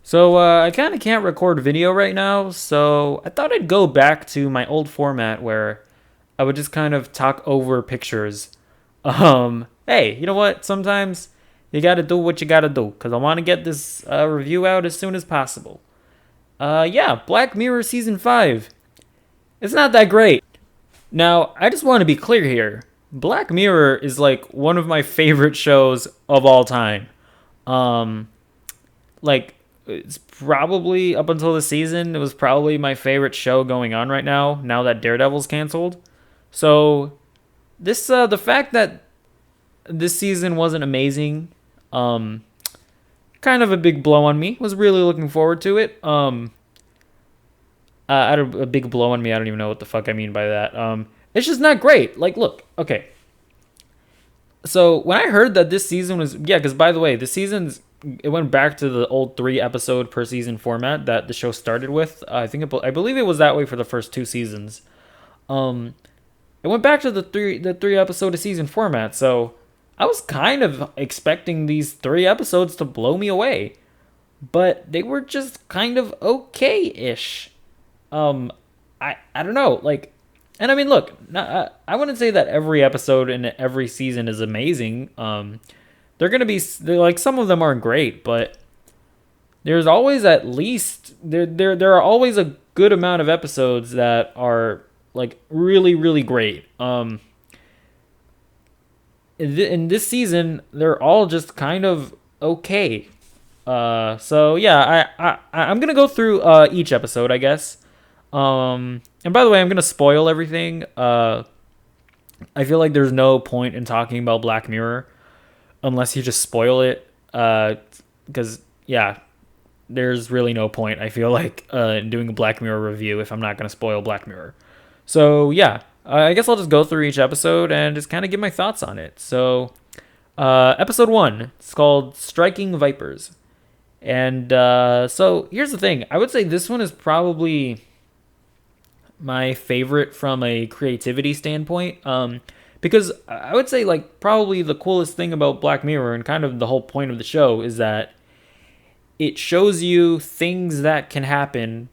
So I kind of can't record video right now, so I thought I'd go back to my old format where I would just kind of talk over pictures. Hey, you know what? Sometimes you gotta do what you gotta do, because I want to get this review out as soon as possible. Yeah, Black Mirror Season 5. It's not that great. Now, I just want to be clear here. Black Mirror is like one of my favorite shows of all time. Um, like it's probably up until the season, it was probably my favorite show going on right now. Now that Daredevil's canceled, so this the fact that this season wasn't amazing, um, kind of a big blow on me. Was really looking forward to it. I don't a big blow on me. I don't even know what the fuck I mean by that. It's just not great. Like, look, okay. So when I heard that this season was because by the way, the season's it went back to the old 3 episode per season format that the show started with. I believe it was that way for the first 2 seasons. Um, it went back to the 3 episode a season format. So I was kind of expecting these 3 episodes to blow me away, but they were just kind of okay-ish. Um, I don't know, like, and I mean, look, I wouldn't say that every episode in every season is amazing. They're like some of them aren't great, but there's always at least there are always a good amount of episodes that are like really great. In this season, they're all just kind of okay. So yeah, I'm gonna go through each episode, I guess. And by the way, I'm gonna spoil everything. I feel like there's no point in talking about Black Mirror unless you just spoil it. Because yeah, there's really no point. I feel like in doing a Black Mirror review if I'm not gonna spoil Black Mirror. So yeah, I guess I'll just go through each episode and just kind of give my thoughts on it. So, episode 1, it's called Striking Vipers. And so here's the thing. I would say this one is probably my favorite from a creativity standpoint. Because I would say like probably the coolest thing about Black Mirror and kind of the whole point of the show is that it shows you things that can happen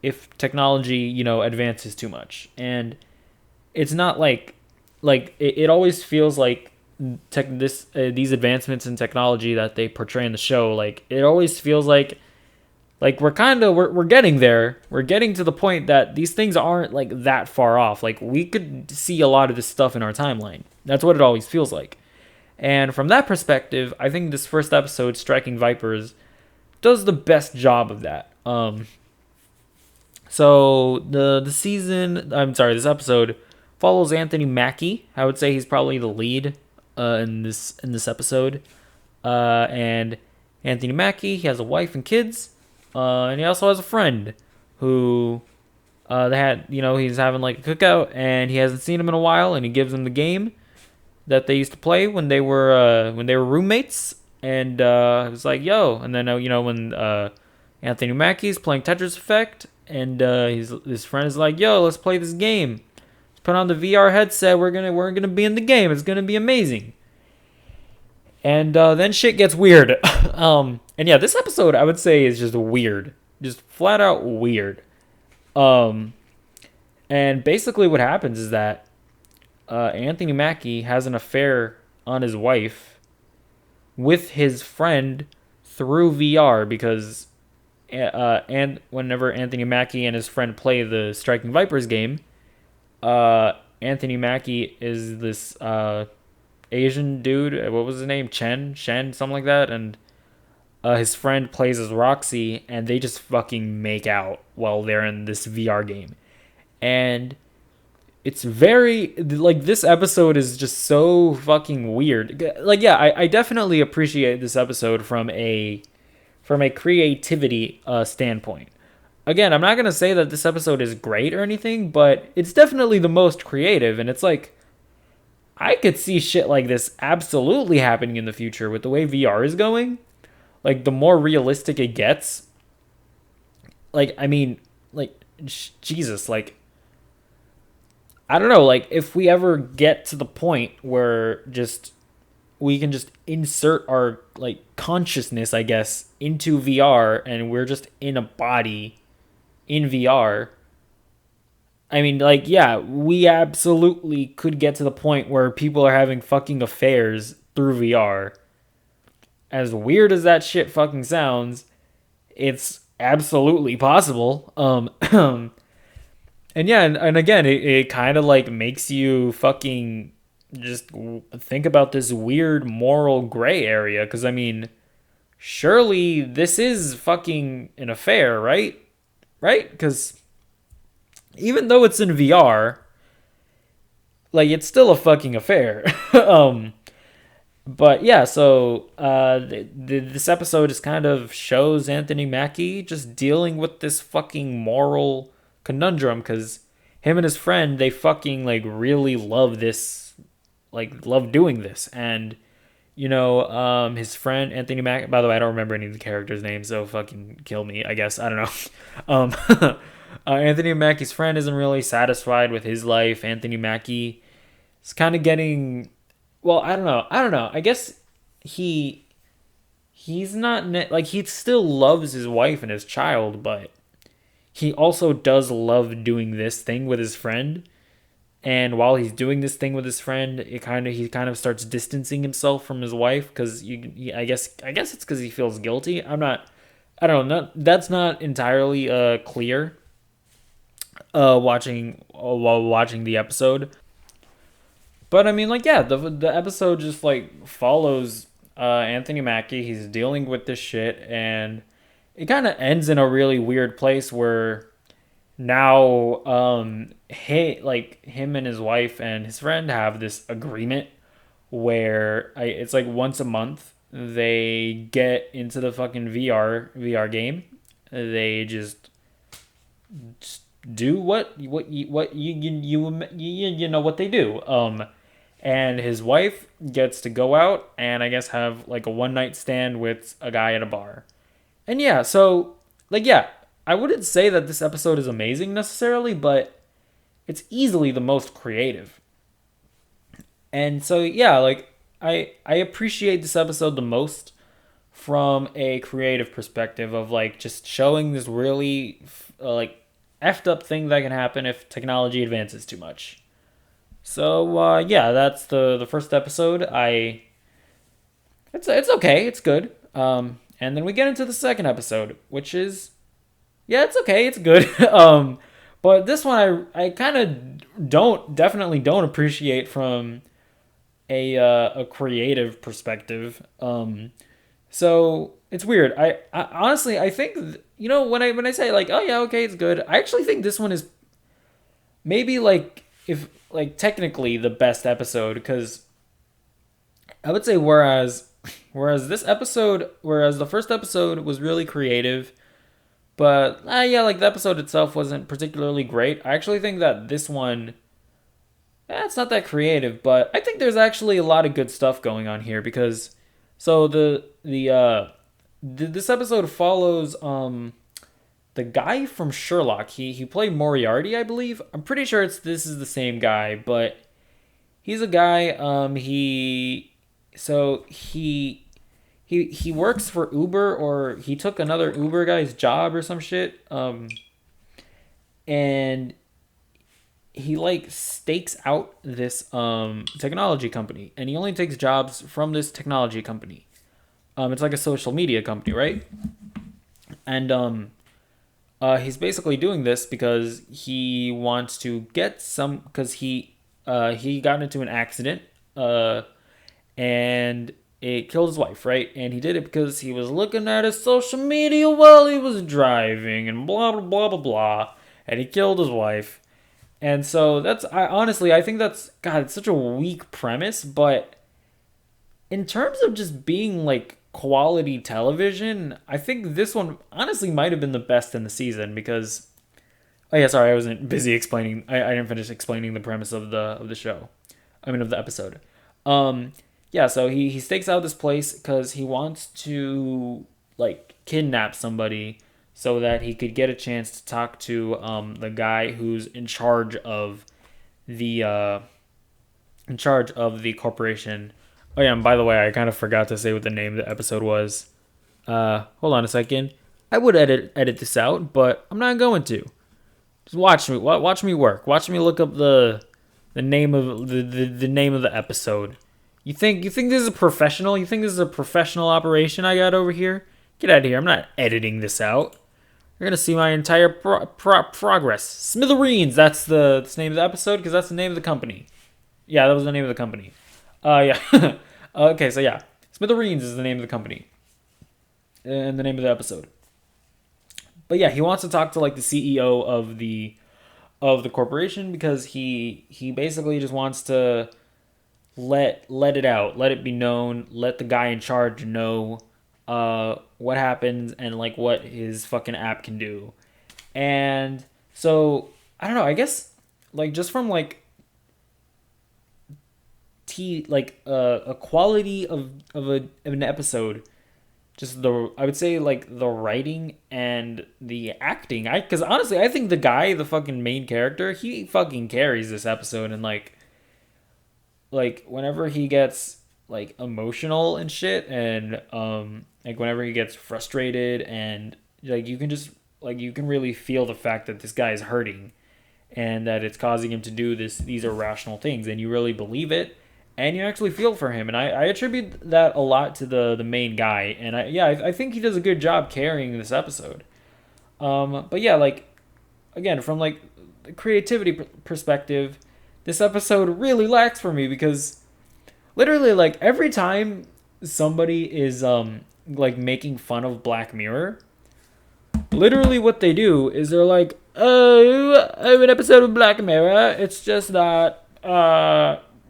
if technology, advances too much. And it's not it always feels like these advancements in technology that they portray in the show, like it always feels like we're getting there. We're getting to the point that these things aren't like that far off. Like we could see a lot of this stuff in our timeline. That's what it always feels like. And from that perspective, I think this first episode, Striking Vipers, does the best job of that. So this episode follows Anthony Mackie. I would say he's probably the lead in this episode. And Anthony Mackie, he has a wife and kids. And he also has a friend who he's having like a cookout and he hasn't seen him in a while, and he gives him the game that they used to play when they were roommates. And it was like, yo, and then when Anthony Mackie's playing Tetris Effect, and his friend is like, yo, let's play this game. Let's put on the VR headset. We're gonna be in the game. It's gonna be amazing. And then shit gets weird. And yeah, this episode I would say is just weird, just flat out weird. Um, and basically what happens is that Anthony Mackie has an affair on his wife with his friend through VR because and whenever Anthony Mackie and his friend play the Striking Vipers game, Anthony Mackie is this Asian dude. What was his name? Shen, something like that. And his friend plays as Roxy, and they just fucking make out while they're in this VR game. And it's very like this episode is just so fucking weird. Like yeah, I definitely appreciate this episode from a creativity standpoint. Again, I'm not gonna say that this episode is great or anything, but it's definitely the most creative, and it's like I could see shit like this absolutely happening in the future with the way VR is going. Like the more realistic it gets, like I mean, like Jesus, like I don't know, like if we ever get to the point where just we can just insert our like consciousness, I guess, into VR, and we're just in a body in VR. I mean, like, yeah, we absolutely could get to the point where people are having fucking affairs through VR. As weird as that shit fucking sounds, it's absolutely possible. And yeah, and again, it kind of like makes you fucking just think about this weird moral gray area. Because, I mean, surely this is fucking an affair, right? Right? Because even though it's in VR, like, it's still a fucking affair. um, but yeah, so this episode just kind of shows Anthony Mackie just dealing with this fucking moral conundrum because him and his friend, they fucking like really love this, like love doing this. And his friend Anthony Mack. By the way, I don't remember any of the characters' names, so fucking kill me. I guess I don't know. Anthony Mackie's friend isn't really satisfied with his life. Anthony Mackie is kind of getting. Well, I don't know. I guess he's not like he still loves his wife and his child, but he also does love doing this thing with his friend. And while he's doing this thing with his friend, he kind of starts distancing himself from his wife because I guess it's because he feels guilty. I don't know. That's not entirely clear. While watching the episode, but I mean, like, yeah, the episode just like follows Anthony Mackie. He's dealing with this shit, and it kind of ends in a really weird place where now him and his wife and his friend have this agreement where it's like once a month they get into the fucking VR game. They just do you know what they do. And his wife gets to go out and I guess have like a one night stand with a guy at a bar. And yeah, so like, yeah, I wouldn't say that this episode is amazing necessarily, but it's easily the most creative. And so yeah, like I appreciate this episode the most from a creative perspective of like just showing this really like effed up thing that can happen if technology advances too much. So yeah, that's the first episode. It's okay, it's good. And then we get into the second episode, which is yeah, it's okay, it's good. But this one I kind of definitely don't appreciate from a creative perspective. So it's weird. I honestly I think when I say like, oh yeah, okay, it's good. I actually think this one is maybe like if like technically the best episode because I would say whereas the first episode was really creative, but yeah, like the episode itself wasn't particularly great. I actually think that this one it's not that creative, but I think there's actually a lot of good stuff going on here because so this episode follows the guy from Sherlock. He played Moriarty, I believe. I'm pretty sure this is the same guy, but he's a guy he works for Uber, or he took another Uber guy's job or some shit. And he like stakes out this technology company, and he only takes jobs from this technology company. It's like a social media company, right? And he's basically doing this because he wants to get some because he got into an accident and it killed his wife, right? And he did it because he was looking at his social media while he was driving and blah blah blah blah blah, and he killed his wife. And so I think that's God, it's such a weak premise, but in terms of just being like quality television, I think this one honestly might have been the best in the season because oh yeah, sorry, I wasn't busy explaining. I didn't finish explaining the premise of the show. I mean of the episode. Yeah, so he stakes out this place because he wants to like kidnap somebody so that he could get a chance to talk to the guy who's the in charge of the corporation Oh yeah, and by the way, I kind of forgot to say what the name of the episode was. Hold on a second. I would edit this out, but I'm not going to. Just watch me work. Watch me look up the name of the name of the episode. You think this is a professional? You think this is a professional operation I got over here? Get out of here. I'm not editing this out. You're gonna see my entire progress. Smithereens. That's the name of the episode because that's the name of the company. Yeah, that was the name of the company. Yeah. Okay, so yeah, Smithereens is the name of the company and the name of the episode. But yeah, he wants to talk to like the CEO of the corporation because he basically just wants to let it out, let it be known, let the guy in charge know what happens and like what his fucking app can do. And so I don't know, I guess like just from like a quality of an episode, just the I would say like the writing and the acting. I Because honestly, I think the guy, the fucking main character, he fucking carries this episode. And like whenever he gets like emotional and shit, and like whenever he gets frustrated, and like you can really feel the fact that this guy is hurting and that it's causing him to do these irrational things, and you really believe it, and you actually feel for him. And I attribute that a lot to the main guy. And I think he does a good job carrying this episode. But yeah, like again, from like the creativity perspective, this episode really lacks for me because literally like every time somebody is like making fun of Black Mirror, literally what they do is they're like, oh, I have an episode of Black Mirror. It's just that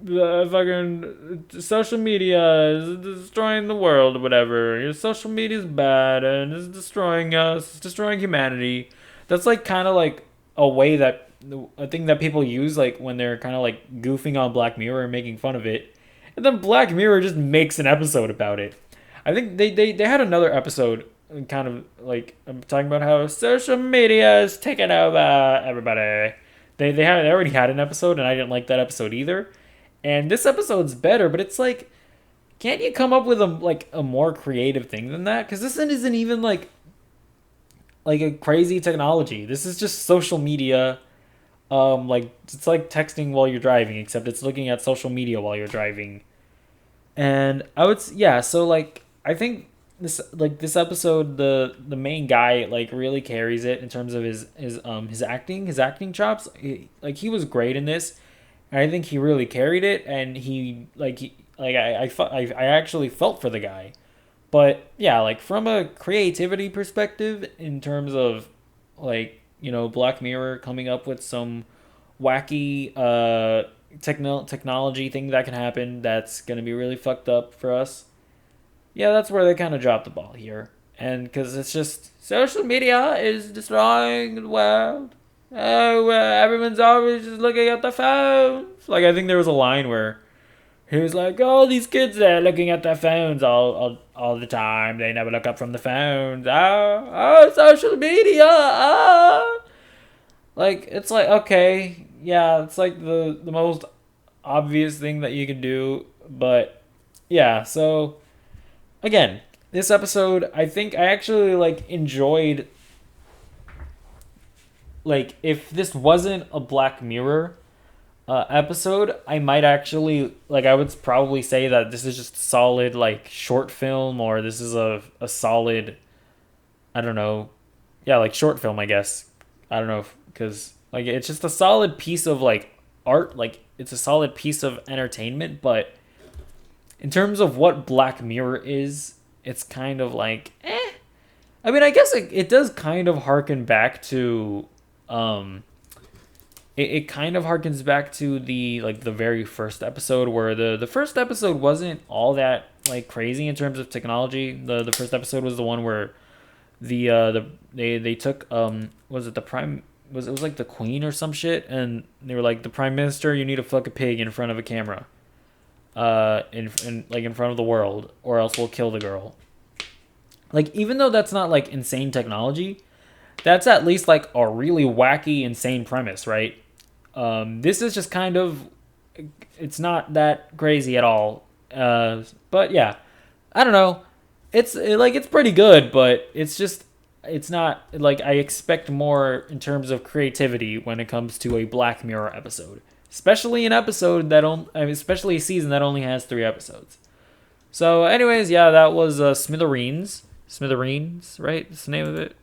the fucking social media is destroying the world or whatever. Your social media is bad and it's destroying us. It's destroying humanity. That's like kind of like a thing that people use like when they're kind of like goofing on Black Mirror and making fun of it. And then Black Mirror just makes an episode about it. I think they had another episode kind of like talking about how social media is taking over everybody. They already had an episode and I didn't like that episode either. And this episode's better, but it's like, can't you come up with a more creative thing than that? Because this isn't even like a crazy technology. This is just social media. Like it's like texting while you're driving, except it's looking at social media while you're driving. And yeah. So like I think this episode, the main guy like really carries it in terms of his acting chops. He was great in this, and I think he really carried it. And I actually felt for the guy. But yeah, like from a creativity perspective, in terms of like Black Mirror coming up with some wacky technology thing that can happen that's gonna be really fucked up for us. Yeah, that's where they kind of dropped the ball here. And because it's just social media is destroying the world. Oh, everyone's always just looking at the phones. Like I think there was a line where he was like, "Oh, these kids they're looking at their phones all the time. They never look up from the phones. Oh, social media. Oh." Like it's like okay, yeah, it's like the most obvious thing that you can do, but yeah. So again, this episode, I think I actually like enjoyed. Like if this wasn't a Black Mirror episode, I might actually like I would probably say that this is just a solid like short film, or this is a solid, I don't know, yeah, like short film, I guess. I don't know, because like it's just a solid piece of like art, like it's a solid piece of entertainment. But in terms of what Black Mirror is, it's kind of like I mean, I guess it does kind of harken back to it kind of harkens back to the very first episode, where the first episode wasn't all that like crazy in terms of technology. The first episode was the one where they took was it the prime was it was like the queen or some shit, and they were like, the prime minister, you need to fuck a pig in front of a camera in front of the world, or else we'll kill the girl. Like, even though that's not like insane technology, that's at least like a really wacky, insane premise, right? This is just kind of, it's not that crazy at all. But yeah, I don't know. It's pretty good, but it's not like I expect more in terms of creativity when it comes to a Black Mirror episode, especially an episode that especially a season that only has 3 episodes. So, anyways, yeah, that was Smithereens. Smithereens, right? That's the name of it.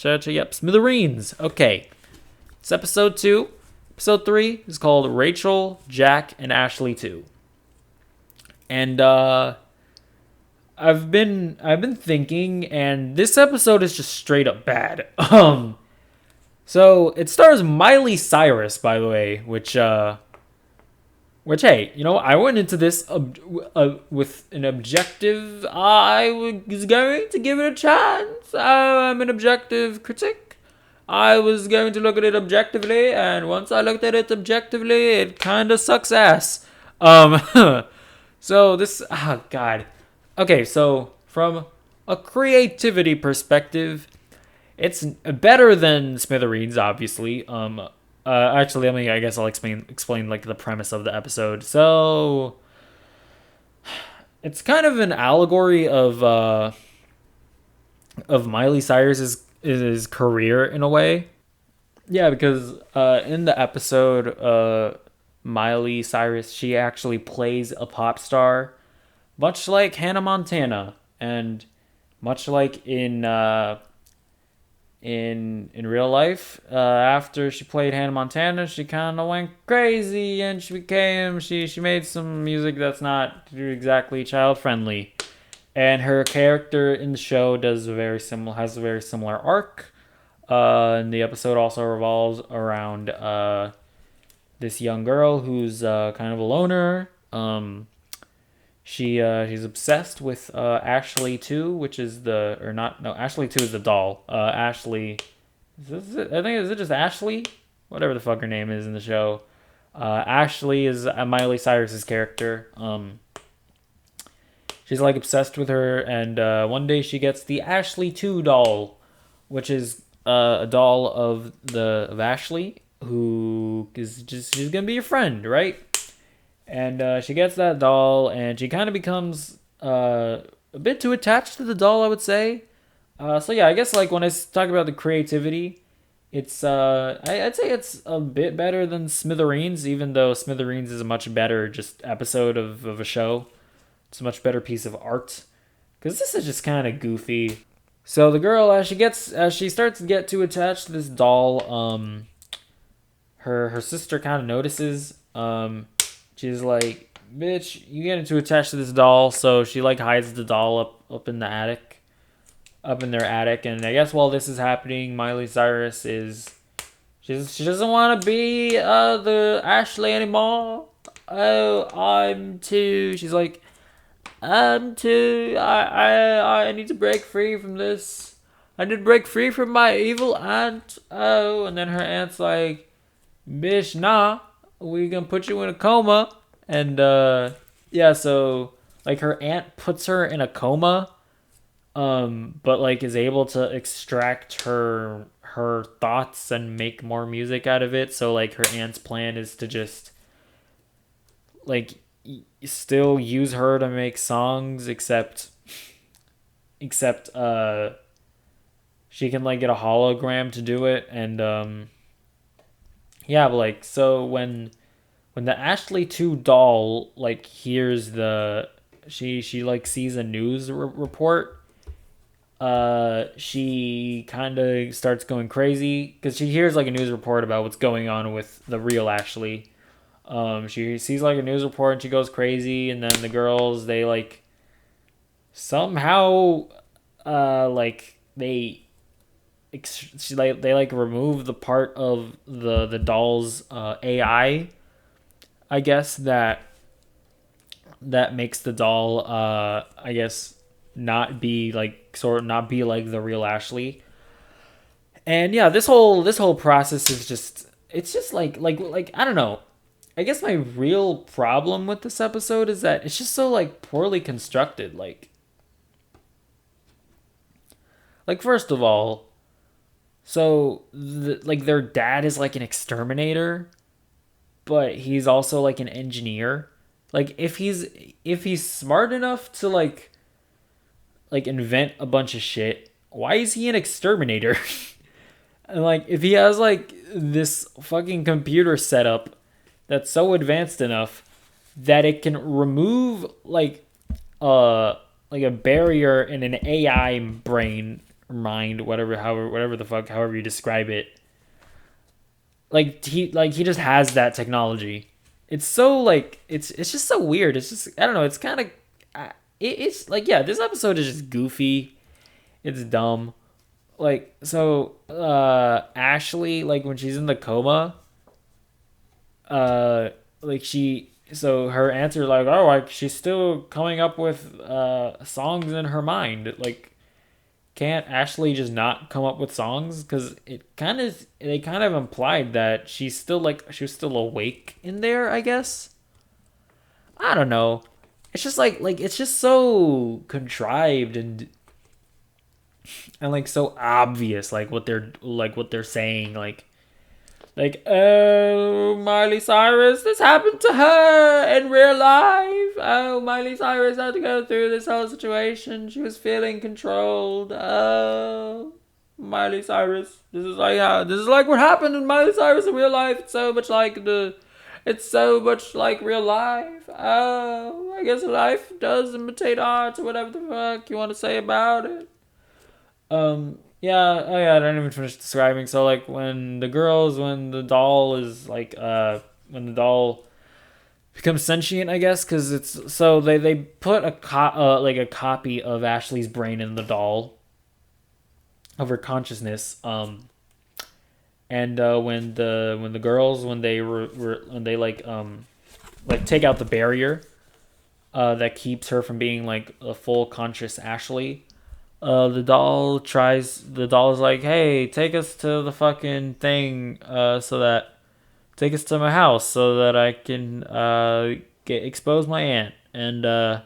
Yep, Smithereens. Okay, it's episode 2. Episode 3 is called Rachel, Jack, and Ashley 2. And I've been thinking, and this episode is just straight up bad. So it stars Miley Cyrus, by the way, which hey, I went into this with an objective. I was going to give it a chance. I'm an objective critic. I was going to look at it objectively, and once I looked at it objectively, it kind of sucks ass. Um, so this, oh god. Okay, so from a creativity perspective, it's better than Smithereens, obviously. Actually, I guess I'll explain like the premise of the episode. So, it's kind of an allegory of Miley Cyrus's his career in a way. Yeah, because in the episode, Miley Cyrus, she actually plays a pop star, much like Hannah Montana, and much like in real life. After she played Hannah Montana, she kind of went crazy, and she made some music that's not exactly child friendly. And her character in the show has a very similar arc. And the episode also revolves around this young girl who's kind of a loner. She's obsessed with Ashley 2, which is the or not no Ashley 2 is the doll. Ashley, is it just Ashley? Whatever the fuck her name is in the show. Ashley is Miley Cyrus's character. She's like obsessed with her, and one day she gets the Ashley 2 doll, which is a doll of Ashley, who is just she's gonna be your friend, right? And she gets that doll, and she kind of becomes a bit too attached to the doll, I would say. So yeah, I guess like when I talk about the creativity, it's I'd say it's a bit better than Smithereens, even though Smithereens is a much better just episode of a show. It's a much better piece of art, because this is just kind of goofy. So the girl, as she starts to get too attached to this doll, her sister kind of notices. She's like, "Bitch, you getting too attached to this doll," so she like hides the doll up in the attic, up in their attic. And I guess while this is happening, Miley Cyrus she doesn't want to be the Ashley anymore. Oh, I'm too. She's like, I'm too. I need to break free from this. I need to break free from my evil aunt. Oh, and then her aunt's like, bitch, nah, we gonna put you in a coma. And yeah, so like her aunt puts her in a coma, but like is able to extract her thoughts and make more music out of it. So like her aunt's plan is to just like still use her to make songs, except she can like get a hologram to do it. And yeah, but like so when the Ashley 2 doll like hears she like sees a news report, she kind of starts going crazy because she hears like a news report about what's going on with the real Ashley. She sees like a news report and she goes crazy, and then the girls, they like somehow like they like remove the part of the doll's I guess that makes the doll I guess not be like the real Ashley. And yeah, this whole process is just, it's just like I don't know. I guess my real problem with this episode is that it's just so like poorly constructed. Like first of all, so like their dad is like an exterminator, but he's also like an engineer. Like if he's smart enough to like invent a bunch of shit, why is he an exterminator? And like if he has like this fucking computer setup that's so advanced enough that it can remove uh like a barrier in an AI brain mind, whatever the fuck, however you describe it. He just has that technology. It's so like it's just so weird. It's just I don't know. It's kind of it's like yeah. This episode is just goofy. It's dumb. Like so, Ashley, like when she's in the coma, like her answer like oh like she's still coming up with songs in her mind. Like can't Ashley just not come up with songs? Because they kind of implied that she was still awake in there. I guess I don't know. It's just like it's just so contrived and like so obvious what they're saying like oh Miley Cyrus, this happened to her in real life. Oh, Miley Cyrus had to go through this whole situation. She was feeling controlled. Oh, Miley Cyrus, this is like what happened in Miley Cyrus in real life. It's so much like real life. Oh, I guess life does imitate art or whatever the fuck you want to say about it. Yeah, oh yeah, I didn't even finish describing. So like when the doll is when the doll becomes sentient, I guess, because it's so they put a copy of Ashley's brain in the doll of her consciousness. And when the girls when they like take out the barrier that keeps her from being like a full conscious Ashley. The doll is like, hey, take us to the fucking thing, take us to my house so that I can, expose my aunt. And,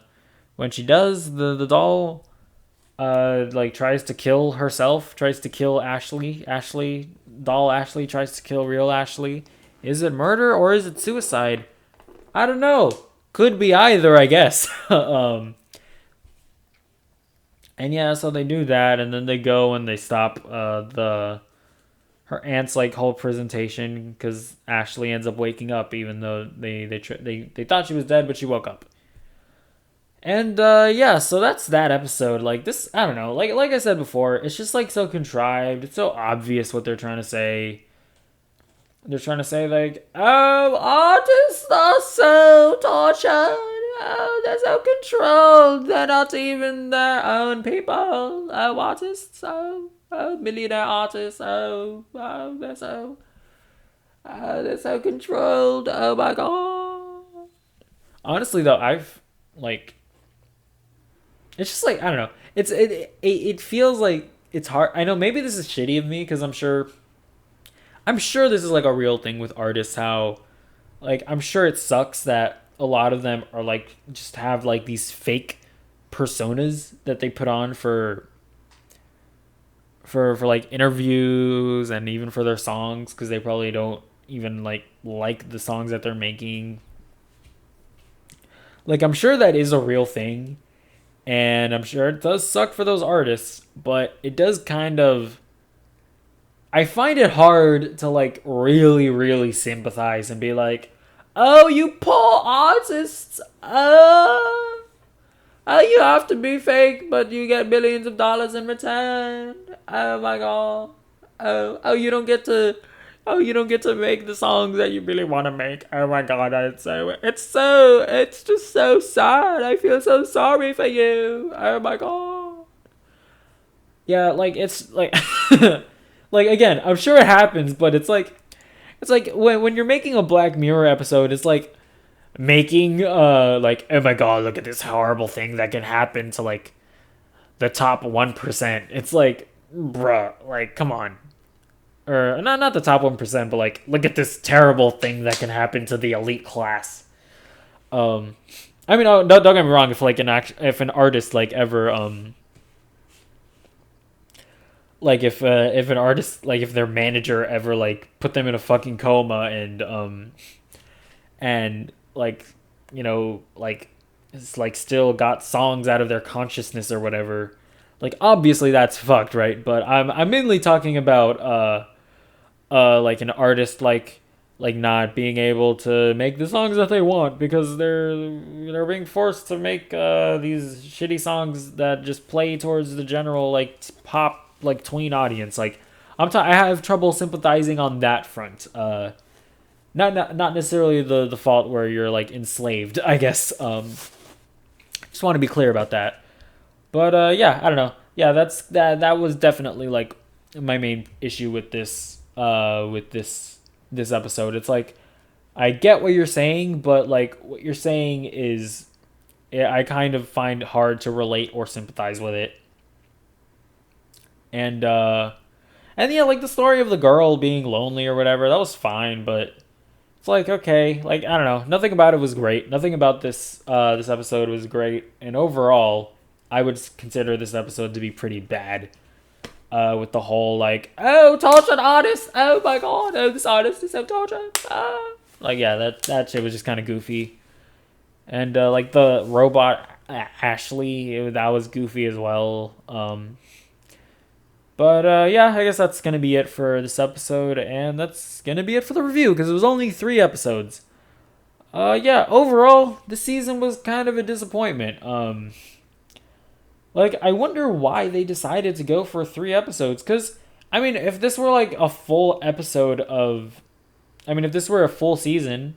when she does, the doll, tries to kill herself, tries to kill doll Ashley tries to kill real Ashley. Is it murder or is it suicide? I don't know. Could be either, I guess. And yeah, so they do that, and then they go and they stop her aunt's like whole presentation because Ashley ends up waking up, even though they thought she was dead, but she woke up. And yeah, so that's that episode. Like this, I don't know. Like I said before, it's just like so contrived. It's so obvious what they're trying to say. They're trying to say like, oh, artists are so tortured. Oh, they're so controlled. They're not even their own people. Oh, artists. Oh, millionaire artists. Oh, they're so controlled. Oh my god. Honestly, though, I've like, it's just like I don't know. It feels like it's hard. I know maybe this is shitty of me because I'm sure this is like a real thing with artists. How like I'm sure it sucks that a lot of them are like just have like these fake personas that they put on for like interviews and even for their songs because they probably don't even like the songs that they're making. Like I'm sure that is a real thing and I'm sure it does suck for those artists, but it does kind of I find it hard to like really, really sympathize and be like, "Oh, you poor artists! Oh, you have to be fake, but you get millions of dollars in return. Oh my god! Oh, you don't get to make the songs that you really want to make. Oh my god! It's just so sad. I feel so sorry for you. Oh my god! Yeah, like it's like." Like again, I'm sure it happens, but it's like when you're making a Black Mirror episode, it's like making like oh my god, look at this horrible thing that can happen to like the top 1%. It's like bruh, like come on. Or not the top 1%, but like look at this terrible thing that can happen to the elite class. I mean, don't get me wrong, if an artist like ever like if an artist like if their manager ever like put them in a fucking coma and like like it's like still got songs out of their consciousness or whatever. Like obviously that's fucked, right? But I'm mainly talking about like an artist like not being able to make the songs that they want because they're being forced to make these shitty songs that just play towards the general like pop like tween audience. Like I have trouble sympathizing on that front. Not necessarily the fault where you're like enslaved, I guess. Just want to be clear about that. But yeah, I don't know. Yeah, that was definitely like my main issue with this episode. It's like I get what you're saying, but like what you're saying is I kind of find it hard to relate or sympathize with it. And yeah, like the story of the girl being lonely or whatever, that was fine, but it's like okay, like I don't know, nothing about it was great. Nothing about this episode was great, and overall, I would consider this episode to be pretty bad. With the whole like, oh, tortured artist, oh my god, oh this artist is so tortured. Ah. Like yeah, that shit was just kind of goofy, and like the robot Ashley, that was goofy as well. But yeah, I guess that's gonna be it for this episode, and that's gonna be it for the review because it was only 3 episodes. Yeah, overall, the season was kind of a disappointment. Like, I wonder why they decided to go for 3 episodes. Because, I mean, if this were like a full episode of. I mean, if this were a full season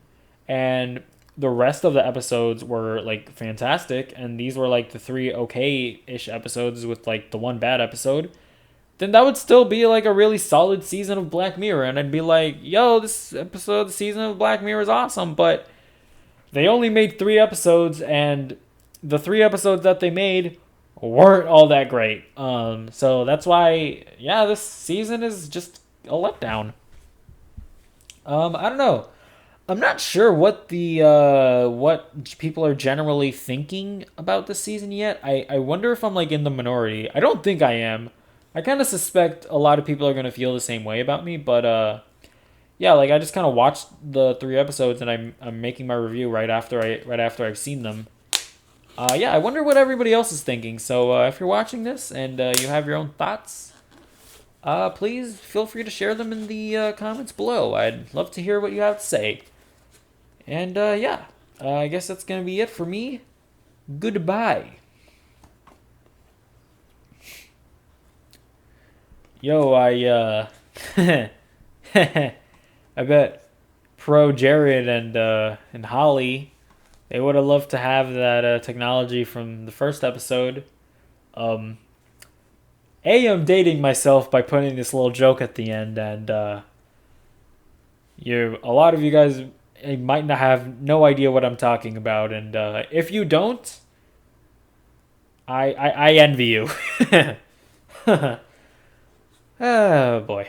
and the rest of the episodes were like fantastic and these were like the 3 okay-ish episodes with like the one bad episode, then that would still be like a really solid season of Black Mirror. And I'd be like, yo, this episode, the season of Black Mirror is awesome. But they only made 3 episodes and the 3 episodes that they made weren't all that great. So that's why, yeah, this season is just a letdown. I don't know. I'm not sure what people are generally thinking about this season yet. I wonder if I'm like in the minority. I don't think I am. I kind of suspect a lot of people are gonna feel the same way about me, but yeah, like I just kind of watched the 3 episodes and I'm making my review right after I've seen them. Yeah, I wonder what everybody else is thinking. So if you're watching this and you have your own thoughts, please feel free to share them in the comments below. I'd love to hear what you have to say. And yeah, I guess that's going to be it for me. Goodbye. Yo, I bet Pro Jared and Holly, they would have loved to have that technology from the first episode. Um, I'm dating myself by putting this little joke at the end, and a lot of you guys might not have no idea what I'm talking about, and if you don't, I envy you. Oh boy.